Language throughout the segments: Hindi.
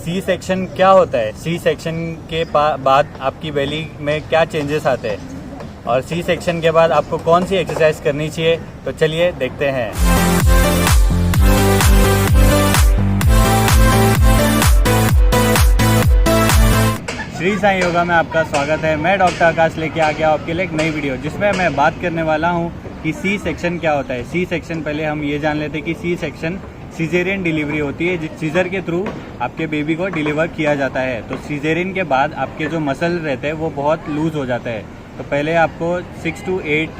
सी सेक्शन क्या होता है, सी सेक्शन के बाद आपकी बेली में क्या चेंजेस आते हैं और सी सेक्शन के बाद आपको कौन सी एक्सरसाइज करनी चाहिए, तो चलिए देखते हैं। श्री साईं योगा में आपका स्वागत है। मैं डॉक्टर आकाश लेके आ गया आपके लिए एक नई वीडियो, जिसमें मैं बात करने वाला हूँ कि सी सेक्शन क्या होता है। सी सेक्शन, पहले हम ये जान लेते हैं कि सी सेक्शन सीजेरियन डिलीवरी होती है, सीजर के थ्रू आपके बेबी को डिलीवर किया जाता है। तो सीजेरियन के बाद आपके जो मसल रहते हैं वो बहुत लूज हो जाता है। तो पहले आपको 6 to 8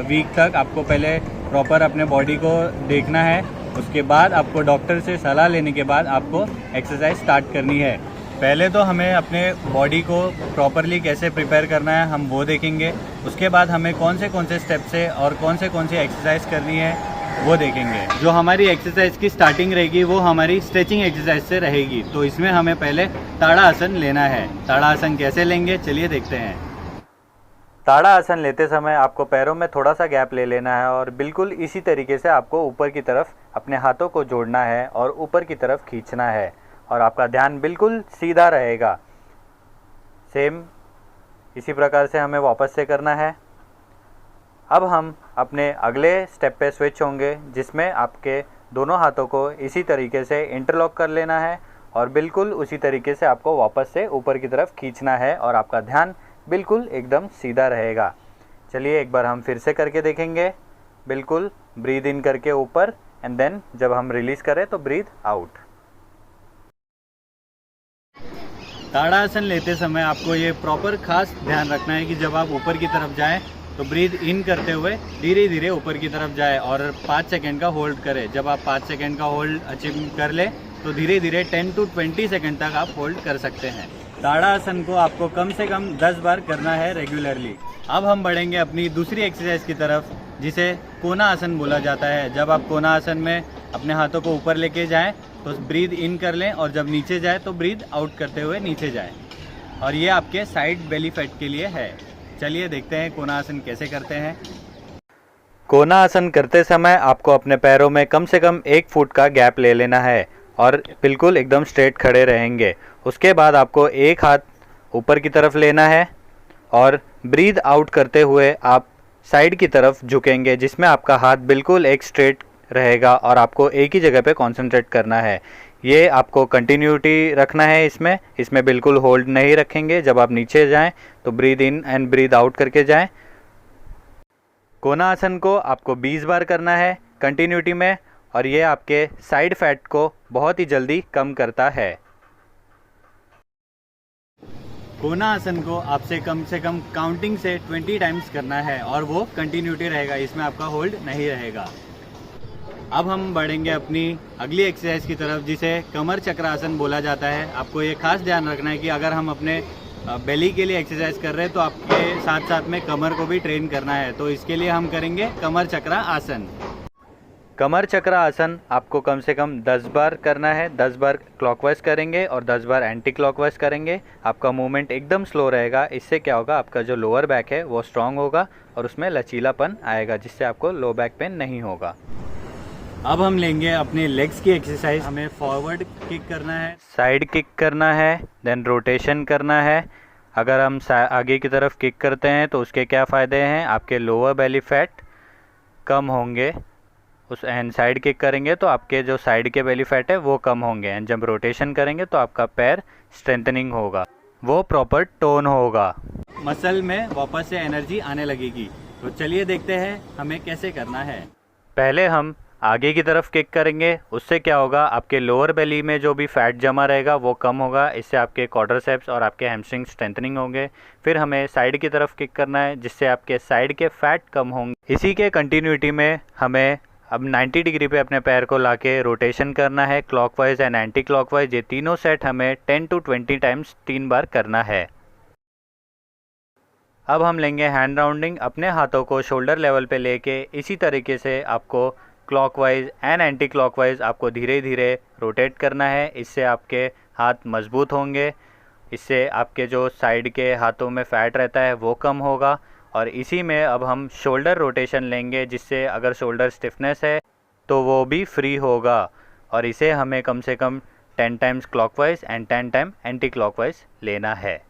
वीक तक आपको पहले प्रॉपर अपने बॉडी को देखना है। उसके बाद आपको डॉक्टर से सलाह लेने के बाद आपको एक्सरसाइज स्टार्ट करनी है। पहले तो हमें अपने बॉडी को प्रॉपरली कैसे प्रिपेयर करना है हम वो देखेंगे। उसके बाद हमें कौन से स्टेप से और कौन सी एक्सरसाइज करनी है वो देखेंगे। जो हमारी एक्सरसाइज की स्टार्टिंग रहेगी वो हमारी स्ट्रेचिंग एक्सरसाइज से रहेगी। तो इसमें हमें पहले ताड़ासन लेना है। ताड़ासन कैसे लेंगे चलिए देखते हैं। ताड़ासन लेते समय आपको पैरों में थोड़ा सा गैप ले लेना है और बिल्कुल इसी तरीके से आपको ऊपर की तरफ अपने हाथों को जोड़ना है और ऊपर की तरफ खींचना है और आपका ध्यान बिल्कुल सीधा रहेगा। सेम इसी प्रकार से हमें वापस से करना है। अब हम अपने अगले स्टेप पे स्विच होंगे, जिसमें आपके दोनों हाथों को इसी तरीके से इंटरलॉक कर लेना है और बिल्कुल उसी तरीके से आपको वापस से ऊपर की तरफ खींचना है और आपका ध्यान बिल्कुल एकदम सीधा रहेगा। चलिए एक बार हम फिर से करके देखेंगे। बिल्कुल ब्रीद इन करके ऊपर एंड देन जब हम रिलीज करें तो ब्रीद आउट। ताड़ासन लेते समय आपको ये प्रॉपर खास ध्यान रखना है कि जब आप ऊपर की तरफ जाएं तो ब्रीद इन करते हुए धीरे धीरे ऊपर की तरफ जाए और 5 सेकंड का होल्ड करें। जब आप 5 सेकंड का होल्ड अचीव कर ले तो धीरे धीरे 10 to 20 सेकंड तक आप होल्ड कर सकते हैं। ताड़ासन को आपको कम से कम 10 बार करना है रेगुलरली। अब हम बढ़ेंगे अपनी दूसरी एक्सरसाइज की तरफ, जिसे कोना आसन बोला जाता है। जब आप कोना आसन में अपने हाथों को ऊपर लेके जाएं तो ब्रीद इन कर लें और जब नीचे जाए तो ब्रीद आउट करते हुए नीचे जाए, और ये आपके साइड बेली फैट के लिए है। चलिए देखते हैं कोना आसन कैसे करते हैं। कोना आसन करते समय आपको अपने पैरों में कम से कम 1 फुट का गैप ले लेना है और बिल्कुल एकदम स्ट्रेट खड़े रहेंगे। उसके बाद आपको एक हाथ ऊपर की तरफ लेना है और ब्रीद आउट करते हुए आप साइड की तरफ झुकेंगे, जिसमें आपका हाथ बिल्कुल एक स्ट्रेट रहेगा और आपको एक ही जगह पे कंसंट्रेट करना है। ये आपको कंटिन्यूटी रखना है इसमें बिल्कुल होल्ड नहीं रखेंगे। जब आप नीचे जाएं तो breathe in and breathe out करके जाएं। कोना आसन को आपको 20 बार करना है कंटिन्यूटी में और ये आपके साइड फैट को बहुत ही जल्दी कम करता है। कोना आसन को आपसे कम से कम काउंटिंग से 20 टाइम्स करना है और वो कंटिन्यूटी रहेगा, इसमें आपका होल्ड नहीं रहेगा। अब हम बढ़ेंगे अपनी अगली एक्सरसाइज की तरफ, जिसे कमर चक्रासन बोला जाता है। आपको ये खास ध्यान रखना है कि अगर हम अपने बेली के लिए एक्सरसाइज कर रहे हैं तो आपके साथ साथ में कमर को भी ट्रेन करना है। तो इसके लिए हम करेंगे कमर चक्रा आसन। कमर चक्रा आसन आपको कम से कम 10 बार करना है। 10 बार क्लॉकवाइज करेंगे और 10 बार एंटी क्लॉकवाइज करेंगे। आपका मूवमेंट एकदम स्लो रहेगा। इससे क्या होगा, आपका जो लोअर बैक है वो स्ट्रांग होगा और उसमें लचीलापन आएगा, जिससे आपको लो बैक पेन नहीं होगा। अब हम लेंगे अपने लेग्स की एक्सरसाइज। हमें फॉरवर्ड किक करना है, साइड किक करना है, देन रोटेशन करना है। अगर हम आगे की तरफ किक करते हैं तो उसके क्या फ़ायदे हैं, आपके लोअर बेली फैट कम होंगे। उस एंड साइड किक करेंगे तो आपके जो साइड के बेली फैट है वो कम होंगे। एंड जब रोटेशन करेंगे तो आपका पैर स्ट्रेंथनिंग होगा, वो प्रॉपर टोन होगा, मसल में वापस से एनर्जी आने लगेगी। तो चलिए देखते हैं हमें कैसे करना है। पहले हम आगे की तरफ किक करेंगे। उससे क्या होगा, आपके लोअर बेली में जो भी फैट जमा रहेगा वो कम होगा। इससे आपके क्वाड्रिसेप्स और आपके हैमस्ट्रिंग स्ट्रेंथनिंग होंगे। फिर हमें साइड की तरफ किक करना है, जिससे आपके साइड के फैट कम होंगे। इसी के कंटिन्यूटी में हमें अब 90 डिग्री पे अपने पैर को लाके रोटेशन करना है, क्लॉकवाइज एंड एंटी क्लॉकवाइज। ये तीनों सेट हमें 10 to 20 टाइम्स 3 बार करना है। अब हम लेंगे हैंड राउंडिंग। अपने हाथों को शोल्डर लेवल पे लेके इसी तरीके से आपको क्लॉकवाइज एंड एंटी क्लॉकवाइज आपको धीरे धीरे रोटेट करना है। इससे आपके हाथ मजबूत होंगे। इससे आपके जो साइड के हाथों में फ़ैट रहता है वो कम होगा। और इसी में अब हम शोल्डर रोटेशन लेंगे, जिससे अगर शोल्डर स्टिफनेस है तो वो भी फ्री होगा। और इसे हमें कम से कम 10 times clockwise and 10 time anti clockwise लेना है।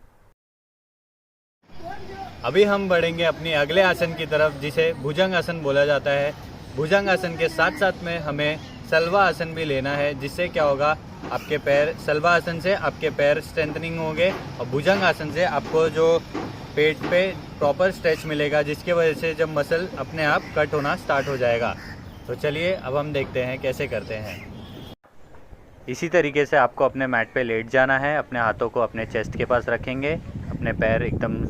अभी हम बढ़ेंगे अपनी अगले आसन की तरफ, जिसे भुजंग आसन बोला जाता है। भुजंग आसन के साथ साथ में हमें सलवा आसन भी लेना है, जिससे क्या होगा, आपके पैर, सलवा आसन से आपके पैर स्ट्रेंथनिंग होंगे और भुजंग आसन से आपको जो पेट पे प्रॉपर स्ट्रेच मिलेगा, जिसके वजह से जब मसल अपने आप कट होना स्टार्ट हो जाएगा। तो चलिए अब हम देखते हैं कैसे करते हैं। इसी तरीके से आपको अपने मैट पे लेट जाना है, अपने हाथों को अपने चेस्ट के पास रखेंगे, अपने पैर एकदम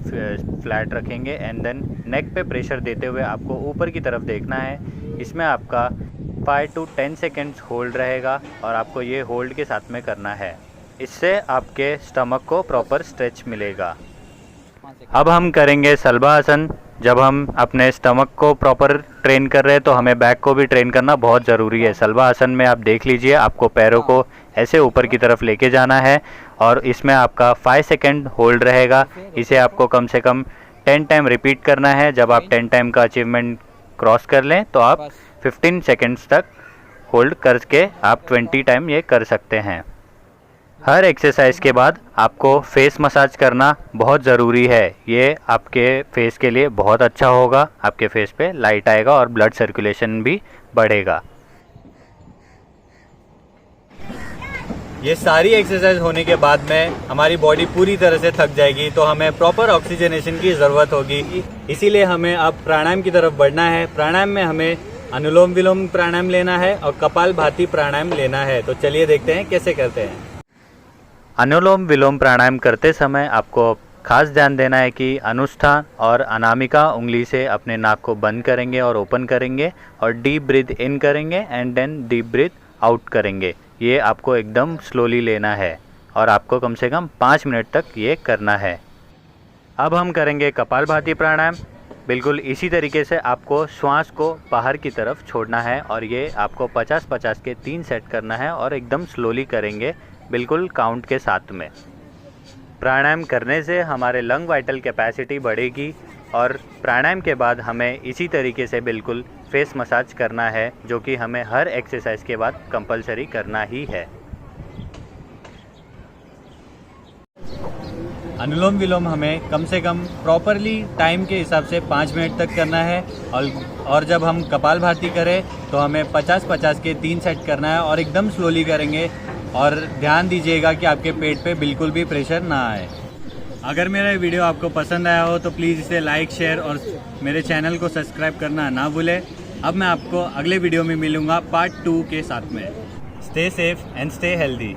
फ्लैट रखेंगे एंड देन नेक पे प्रेशर देते हुए आपको ऊपर की तरफ देखना है। इसमें आपका 5 to 10 सेकेंड्स होल्ड रहेगा और आपको ये होल्ड के साथ में करना है। इससे आपके स्टमक को प्रॉपर स्ट्रेच मिलेगा। अब हम करेंगे सलवा आसन। जब हम अपने स्टमक को प्रॉपर ट्रेन कर रहे हैं तो हमें बैक को भी ट्रेन करना बहुत ज़रूरी है। सलवा आसन में आप देख लीजिए, आपको पैरों को ऐसे ऊपर की तरफ लेके जाना है और इसमें आपका 5 सेकेंड होल्ड रहेगा। इसे आपको कम से कम 10 टाइम रिपीट करना है। जब आप 10 टाइम का अचीवमेंट क्रॉस कर लें तो आप 15 सेकेंड्स तक होल्ड करके आप 20 टाइम ये कर सकते हैं। हर एक्सरसाइज के बाद आपको फेस मसाज करना बहुत ज़रूरी है। ये आपके फेस के लिए बहुत अच्छा होगा, आपके फेस पे लाइट आएगा और ब्लड सर्कुलेशन भी बढ़ेगा। ये सारी एक्सरसाइज होने के बाद में हमारी बॉडी पूरी तरह से थक जाएगी, तो हमें प्रॉपर ऑक्सीजनेशन की ज़रूरत होगी। इसीलिए हमें अब प्राणायाम की तरफ बढ़ना है। प्राणायाम में हमें अनुलोम विलोम प्राणायाम लेना है और कपालभाति प्राणायाम लेना है। तो चलिए देखते हैं कैसे करते हैं। अनुलोम विलोम प्राणायाम करते समय आपको खास ध्यान देना है कि अनुष्ठान और अनामिका उंगली से अपने नाक को बंद करेंगे और ओपन करेंगे और डीप ब्रीथ इन करेंगे and then deep breath out करेंगे। ये आपको एकदम स्लोली लेना है और आपको कम से कम 5 मिनट तक ये करना है। अब हम करेंगे कपालभाति प्राणायाम। बिल्कुल इसी तरीके से आपको श्वास को बाहर की तरफ छोड़ना है और ये आपको 50-50 के 3 सेट करना है और एकदम स्लोली करेंगे, बिल्कुल काउंट के साथ में। प्राणायाम करने से हमारे लंग वाइटल कैपेसिटी बढ़ेगी और प्राणायाम के बाद हमें इसी तरीके से बिल्कुल फेस मसाज करना है, जो कि हमें हर एक्सरसाइज के बाद कंपलसरी करना ही है। अनुलोम विलोम हमें कम से कम प्रॉपरली टाइम के हिसाब से 5 मिनट तक करना है और जब हम कपालभाति करें तो हमें 50-50 के 3 सेट करना है और एकदम स्लोली करेंगे। और ध्यान दीजिएगा कि आपके पेट पे बिल्कुल भी प्रेशर ना आए। अगर मेरा वीडियो आपको पसंद आया हो तो प्लीज़ इसे लाइक, शेयर और मेरे चैनल को सब्सक्राइब करना ना भूलें। अब मैं आपको अगले वीडियो में मिलूँगा पार्ट 2 के साथ में। Stay safe and stay healthy.